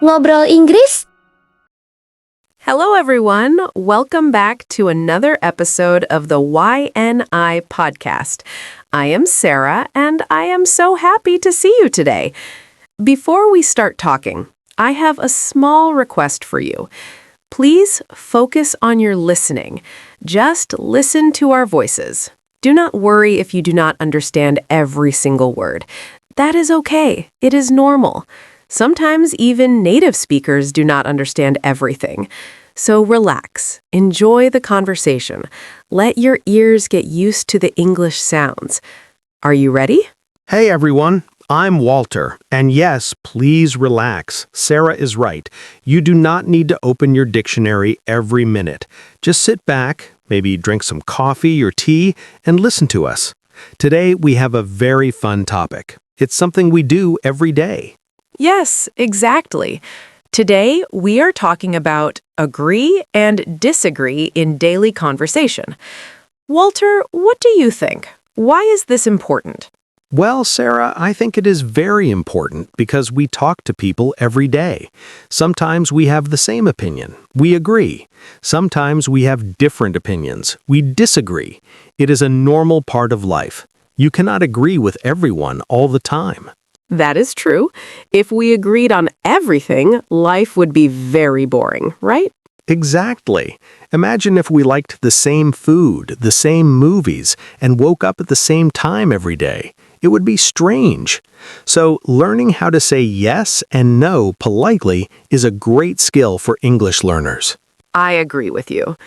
Ngobrol Inggris? Hello, everyone. Welcome back to another episode of the YNI podcast. I am Sarah, and I am so happy to see you today. Before we start talking, I have a small request for you. Please focus on your listening. Just listen to our voices. Do not worry if you do not understand every single word. That is okay. It is normal. Sometimes even native speakers do not understand everything. So relax. Enjoy the conversation. Let your ears get used to the English sounds. Are you ready? Hey everyone, I'm Walter, and yes, please relax. Sarah is right. You do not need to open your dictionary every minute. Just sit back, maybe drink some coffee or tea, and listen to us. Today we have a very fun topic. It's something we do every day. Yes, exactly. Today, we are talking about agree and disagree in daily conversation. Walter, what do you think? Why is this important? Well, Sarah, I think it is very important because we talk to people every day. Sometimes we have the same opinion. We agree. Sometimes we have different opinions. We disagree. It is a normal part of life. You cannot agree with everyone all the time. That is true. If we agreed on everything, life would be very boring, right? Exactly. Imagine if we liked the same food, the same movies, and woke up at the same time every day. It would be strange. So, learning how to say yes and no politely is a great skill for English learners. I agree with you.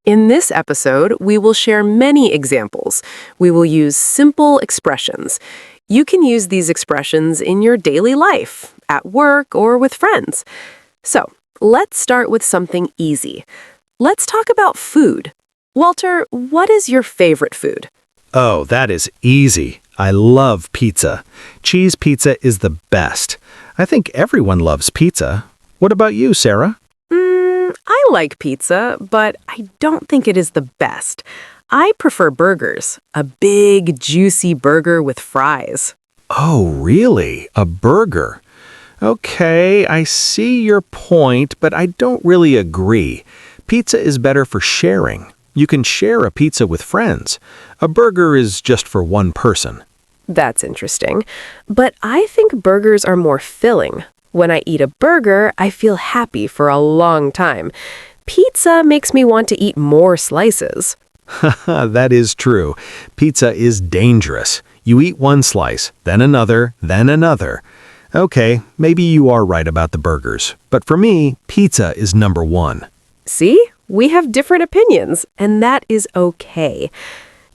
In this episode, we will share many examples. We will use simple expressions. You can use these expressions in your daily life, at work, or with friends. So, let's start with something easy. Let's talk about food. Walter, what is your favorite food? Oh, that is easy. I love pizza. Cheese pizza is the best. I think everyone loves pizza. What about you, Sarah? I like pizza, but I don't think it is the best. I prefer burgers, a big, juicy burger with fries. Oh, really? A burger? Okay, I see your point, but I don't really agree. Pizza is better for sharing. You can share a pizza with friends. A burger is just for one person. That's interesting. But I think burgers are more filling. When I eat a burger, I feel happy for a long time. Pizza makes me want to eat more slices. That is true. Pizza is dangerous. You eat one slice, then another, then another. Okay, maybe you are right about the burgers, but for me, pizza is number one. See? We have different opinions, and that is okay.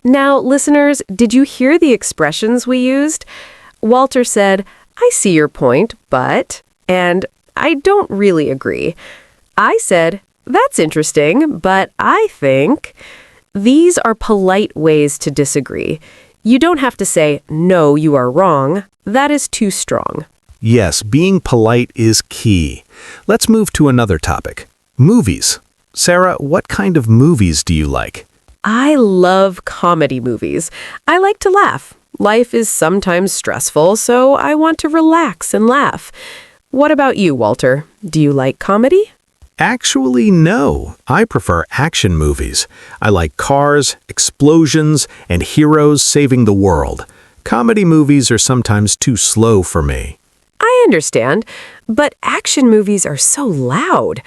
Now, listeners, did you hear the expressions we used? Walter said, I see your point, but, and I don't really agree. I said, that's interesting, but I think. These are polite ways to disagree. You don't have to say, no, you are wrong. That is too strong. Yes, being polite is key. Let's move to another topic. Movies. Sarah, what kind of movies do you like? I love comedy movies. I like to laugh. Life is sometimes stressful, so I want to relax and laugh. What about you, Walter? Do you like comedy? Actually, no. I prefer action movies. I like cars, explosions, and heroes saving the world. Comedy movies are sometimes too slow for me. I understand, but action movies are so loud.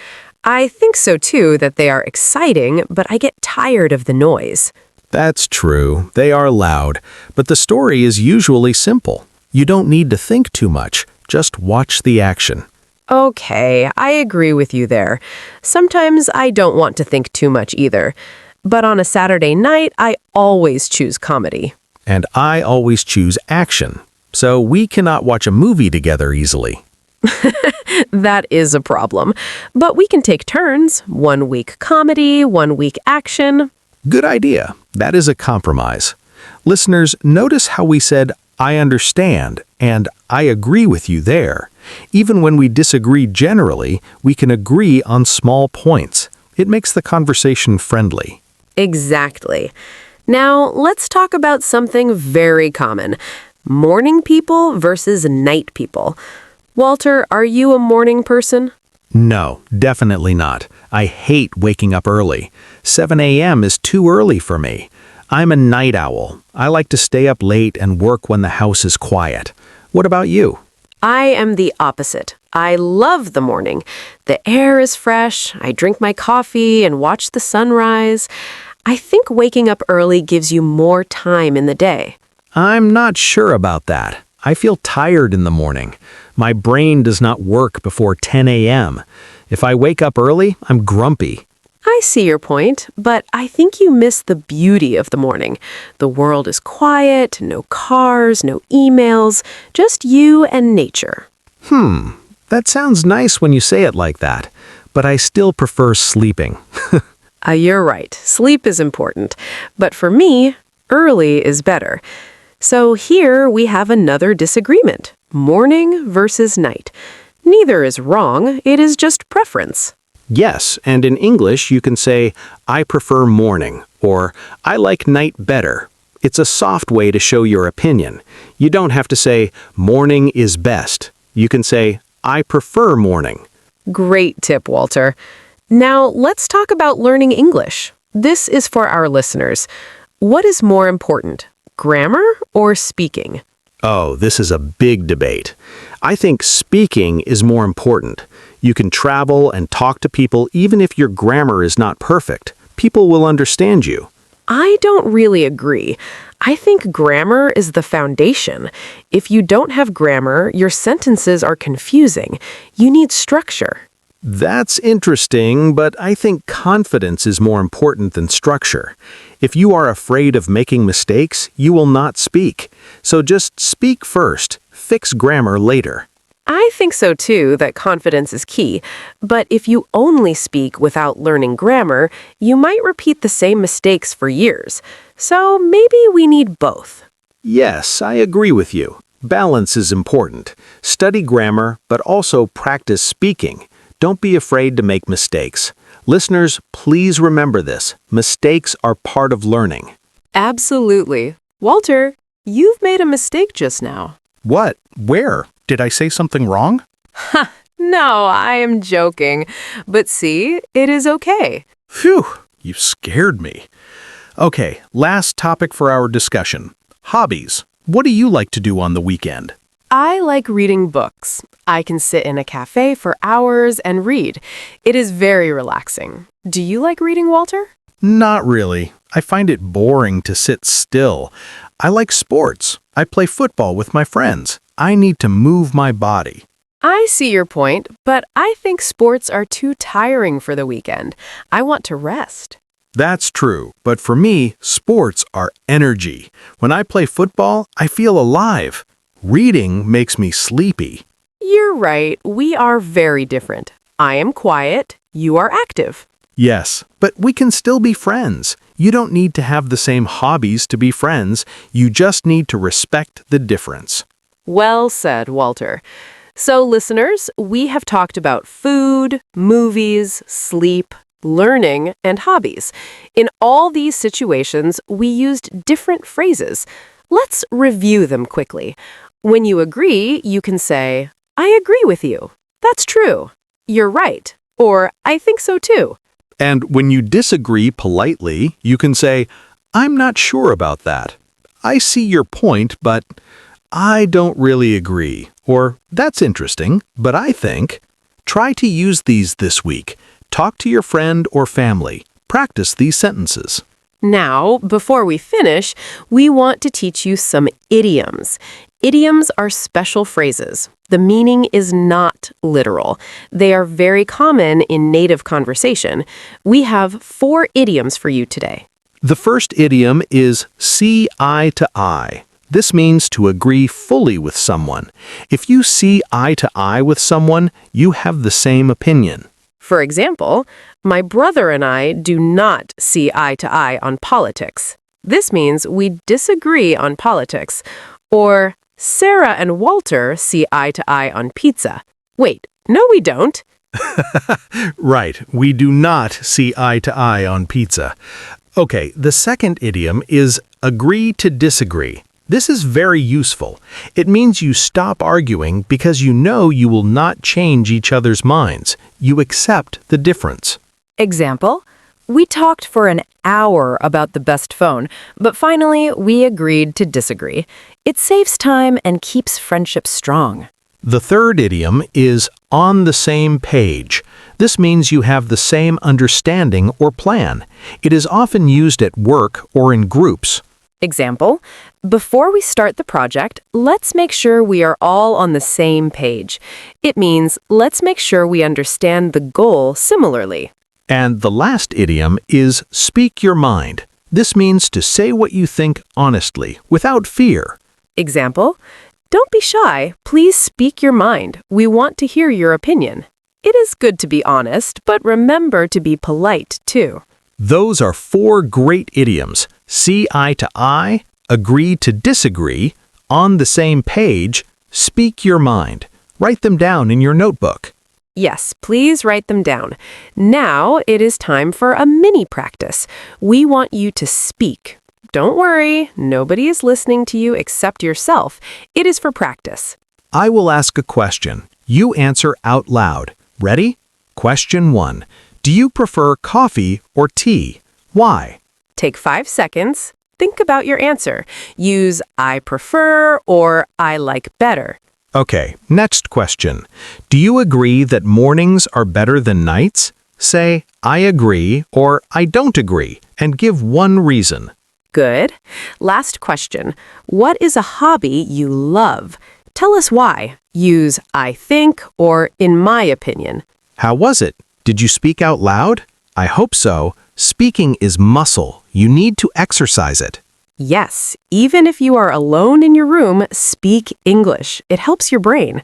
I think so too, that they are exciting, but I get tired of the noise. That's true. They are loud, but the story is usually simple. You don't need to think too much. Just watch the action. Okay, I agree with you there. Sometimes I don't want to think too much either. But on a Saturday night, I always choose comedy. And I always choose action. So we cannot watch a movie together easily. That is a problem. But we can take turns. 1 week comedy, 1 week action. Good idea. That is a compromise. Listeners, notice how we said, I understand, and I agree with you there. Even when we disagree generally, we can agree on small points. It makes the conversation friendly. Exactly. Now, let's talk about something very common. Morning people versus night people. Walter, are you a morning person? No, definitely not. I hate waking up early. 7 a.m. is too early for me. I'm a night owl. I like to stay up late and work when the house is quiet. What about you? I am the opposite. I love the morning. The air is fresh, I drink my coffee and watch the sunrise. I think waking up early gives you more time in the day. I'm not sure about that. I feel tired in the morning. My brain does not work before 10 a.m. If I wake up early, I'm grumpy. I see your point, but I think you miss the beauty of the morning. The world is quiet, no cars, no emails, just you and nature. That sounds nice when you say it like that, but I still prefer sleeping. You're right. Sleep is important. But for me, early is better. So here we have another disagreement. Morning versus night. Neither is wrong, it is just preference. Yes, and in English you can say, I prefer morning, or I like night better. It's a soft way to show your opinion. You don't have to say, morning is best. You can say, I prefer morning. Great tip, Walter. Now let's talk about learning English. This is for our listeners. What is more important, grammar or speaking? Oh, this is a big debate. I think speaking is more important. You can travel and talk to people even if your grammar is not perfect. People will understand you. I don't really agree. I think grammar is the foundation. If you don't have grammar, your sentences are confusing. You need structure. That's interesting, but I think confidence is more important than structure. If you are afraid of making mistakes, you will not speak. So just speak first. Fix grammar later. I think so too, that confidence is key. But if you only speak without learning grammar, you might repeat the same mistakes for years. So maybe we need both. Yes, I agree with you. Balance is important. Study grammar, but also practice speaking. Don't be afraid to make mistakes. Listeners, please remember this. Mistakes are part of learning. Absolutely. Walter, you've made a mistake just now. What? Where? Did I say something wrong? No, I am joking. But see, it is okay. Phew, you scared me. Okay, last topic for our discussion. Hobbies. What do you like to do on the weekend? I like reading books. I can sit in a cafe for hours and read. It is very relaxing. Do you like reading, Walter? Not really. I find it boring to sit still. I like sports. I play football with my friends. I need to move my body. I see your point, but I think sports are too tiring for the weekend. I want to rest. That's true, but for me, sports are energy. When I play football, I feel alive. Reading makes me sleepy. You're right. We are very different. I am quiet. You are active. Yes, but we can still be friends. You don't need to have the same hobbies to be friends. You just need to respect the difference. Well said, Walter. So, listeners, we have talked about food, movies, sleep, learning, and hobbies. In all these situations, we used different phrases. Let's review them quickly. When you agree, you can say, I agree with you. That's true. You're right. Or, I think so too. And when you disagree politely, you can say, I'm not sure about that. I see your point, but I don't really agree. Or, that's interesting, but I think. Try to use these this week. Talk to your friend or family. Practice these sentences. Now, before we finish, we want to teach you some idioms. Idioms are special phrases. The meaning is not literal. They are very common in native conversation. We have 4 idioms for you today. The first idiom is see eye to eye. This means to agree fully with someone. If you see eye to eye with someone, you have the same opinion. For example, my brother and I do not see eye to eye on politics. This means we disagree on politics. Or, Sarah and Walter see eye to eye on pizza. Wait, no we don't. Right, we do not see eye to eye on pizza. Okay, the second idiom is agree to disagree. This is very useful. It means you stop arguing because you know you will not change each other's minds. You accept the difference. Example, we talked for an hour about the best phone, but finally we agreed to disagree. It saves time and keeps friendship strong. The third idiom is on the same page. This means you have the same understanding or plan. It is often used at work or in groups. Example, before we start the project, let's make sure we are all on the same page. It means let's make sure we understand the goal similarly. And the last idiom is speak your mind. This means to say what you think honestly, without fear. Example, don't be shy. Please speak your mind. We want to hear your opinion. It is good to be honest, but remember to be polite too. Those are 4 great idioms. See eye to eye, agree to disagree, on the same page, speak your mind. Write them down in your notebook. Yes, please write them down. Now it is time for a mini practice. We want you to speak. Don't worry, nobody is listening to you except yourself. It is for practice. I will ask a question. You answer out loud. Ready? Question 1. Do you prefer coffee or tea? Why? Take 5 seconds. Think about your answer. Use I prefer or I like better. Okay, next question. Do you agree that mornings are better than nights? Say, I agree or I don't agree, and give one reason. Good. Last question. What is a hobby you love? Tell us why. Use I think or in my opinion. How was it? Did you speak out loud? I hope so. Speaking is muscle. You need to exercise it. Yes, even if you are alone in your room, speak English. It helps your brain.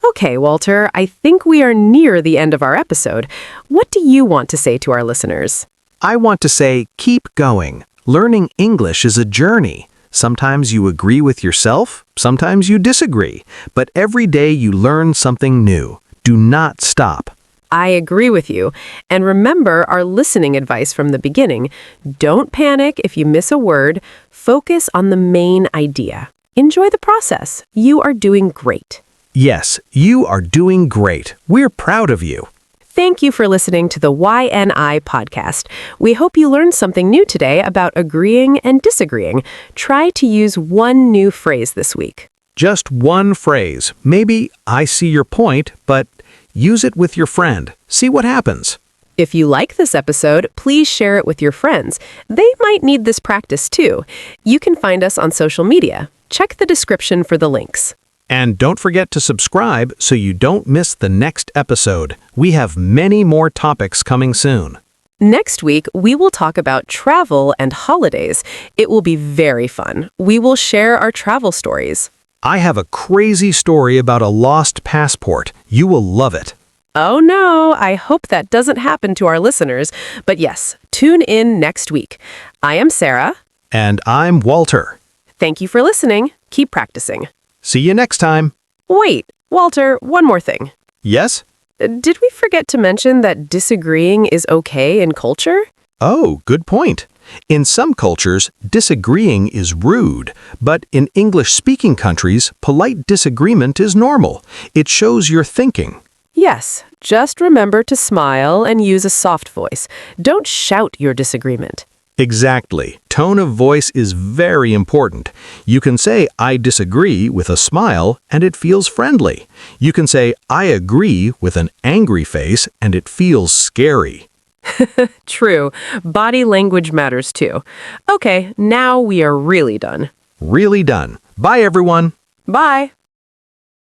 Okay, Walter, I think we are near the end of our episode. What do you want to say to our listeners? I want to say, keep going. Learning English is a journey. Sometimes you agree with yourself, sometimes you disagree, but every day you learn something new. Do not stop. I agree with you. And remember our listening advice from the beginning. Don't panic if you miss a word. Focus on the main idea. Enjoy the process. You are doing great. Yes, you are doing great. We're proud of you. Thank you for listening to the YNI podcast. We hope you learned something new today about agreeing and disagreeing. Try to use one new phrase this week. Just one phrase. Maybe I see your point, but use it with your friend. See what happens. If you like this episode, please share it with your friends. They might need this practice too. You can find us on social media. Check the description for the links. And don't forget to subscribe so you don't miss the next episode. We have many more topics coming soon. Next week, we will talk about travel and holidays. It will be very fun. We will share our travel stories. I have a crazy story about a lost passport. You will love it. Oh no, I hope that doesn't happen to our listeners. But yes, tune in next week. I am Sarah. And I'm Walter. Thank you for listening. Keep practicing. See you next time. Wait, Walter, one more thing. Yes? Did we forget to mention that disagreeing is okay in culture? Oh, good point. In some cultures, disagreeing is rude, but in English-speaking countries, polite disagreement is normal. It shows you're thinking. Yes, just remember to smile and use a soft voice. Don't shout your disagreement. Exactly. Tone of voice is very important. You can say, I disagree with a smile, and it feels friendly. You can say, I agree with an angry face, and it feels scary. True. Body language matters too. Okay, now we are really done. Really done. Bye, everyone. Bye.